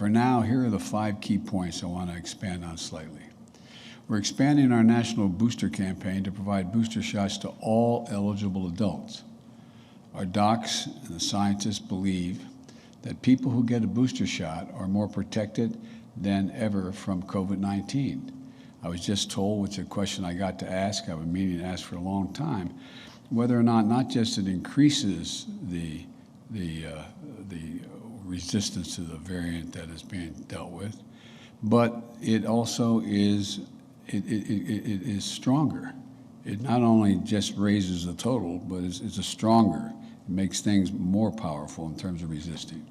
For now, here are the 5 key points I want to expand on slightly. We're expanding our national booster campaign to provide booster shots to all eligible adults. Our docs and the scientists believe that people who get a booster shot are more protected than ever from COVID-19. I was just told, which is a question I got to ask, I've been meaning to ask for a long time, whether or not just it increases the resistance to the variant that is being dealt with, but it also is it is stronger. It not only just raises the total, but it's a stronger. It makes things more powerful in terms of resisting.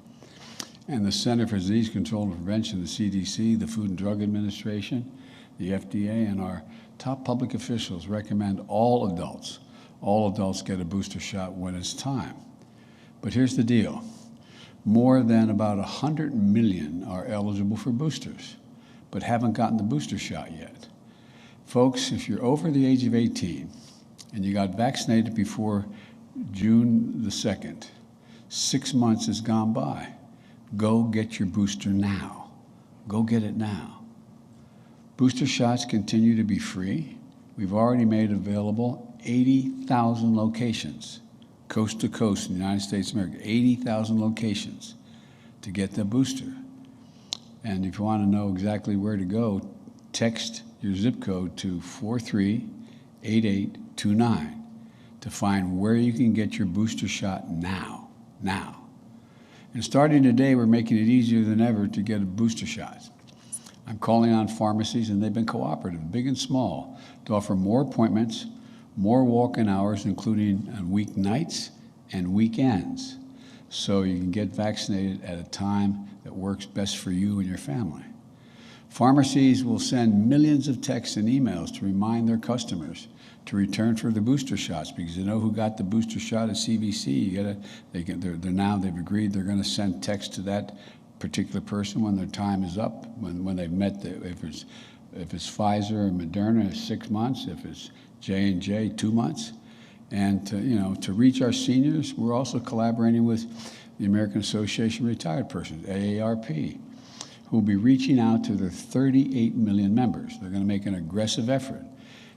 And the Center for Disease Control and Prevention, the CDC, the Food and Drug Administration, the FDA, and our top public officials recommend all adults get a booster shot when it's time. But here's the deal. More than about 100 million are eligible for boosters, but haven't gotten the booster shot yet. Folks, if you're over the age of 18 and you got vaccinated before June the 2nd, 6 months has gone by. Go get your booster now. Go get it now. Booster shots continue to be free. We've already made available 80,000 locations, coast to coast in the United States of America, 80,000 locations to get the booster. And if you want to know exactly where to go, text your zip code to 438829 to find where you can get your booster shot now. And starting today, we're making it easier than ever to get a booster shot. I'm calling on pharmacies, and they've been cooperative, big and small, to offer more appointments, more walk-in hours, including on weeknights and weekends, so you can get vaccinated at a time that works best for you and your family. Pharmacies will send millions of texts and emails to remind their customers to return for the booster shots, because you know who got the booster shot at CVC. They've agreed they're going to send text to that particular person when their time is up, when they've met if it's Pfizer or Moderna, it's 6 months. If it's J&J, 2 months. And to reach our seniors, we're also collaborating with the American Association of Retired Persons, AARP, who will be reaching out to their 38 million members. They're going to make an aggressive effort.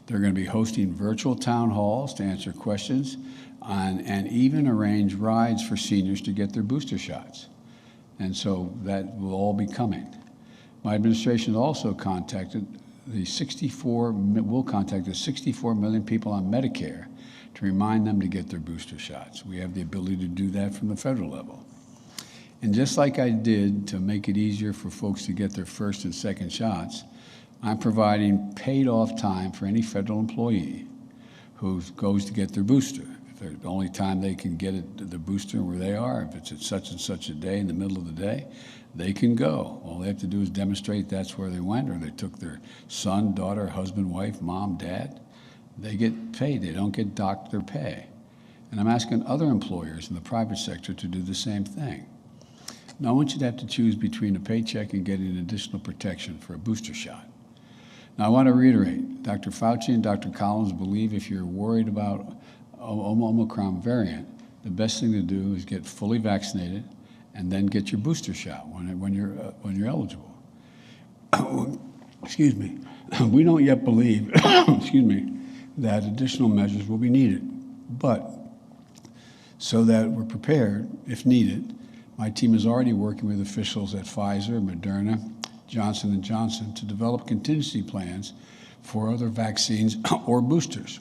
They're going to be hosting virtual town halls to answer questions and even arrange rides for seniors to get their booster shots. And so that will all be coming. My administration also will contact the 64 million people on Medicare to remind them to get their booster shots. We have the ability to do that from the federal level. And just like I did to make it easier for folks to get their first and second shots, I'm providing paid off time for any federal employee who goes to get their booster. If they're the only time they can get the booster where they are, if it's at such and such a day in the middle of the day, they can go. All they have to do is demonstrate that's where they went, or they took their son, daughter, husband, wife, mom, dad. They get paid. They don't get doctor pay. And I'm asking other employers in the private sector to do the same thing. Now, I want you to have to choose between a paycheck and getting additional protection for a booster shot. Now, I want to reiterate, Dr. Fauci and Dr. Collins believe if you're worried about Omicron variant, the best thing to do is get fully vaccinated and then get your booster shot when you're eligible. Excuse me. We don't yet believe, excuse me, that additional measures will be needed. But so that we're prepared if needed, my team is already working with officials at Pfizer, Moderna, Johnson & Johnson to develop contingency plans for other vaccines or boosters.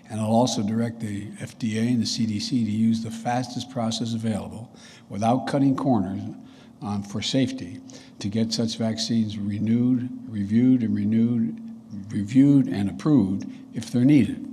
And I'll also direct the FDA and the CDC to use the fastest process available without cutting corners for safety to get such vaccines reviewed and approved if they're needed.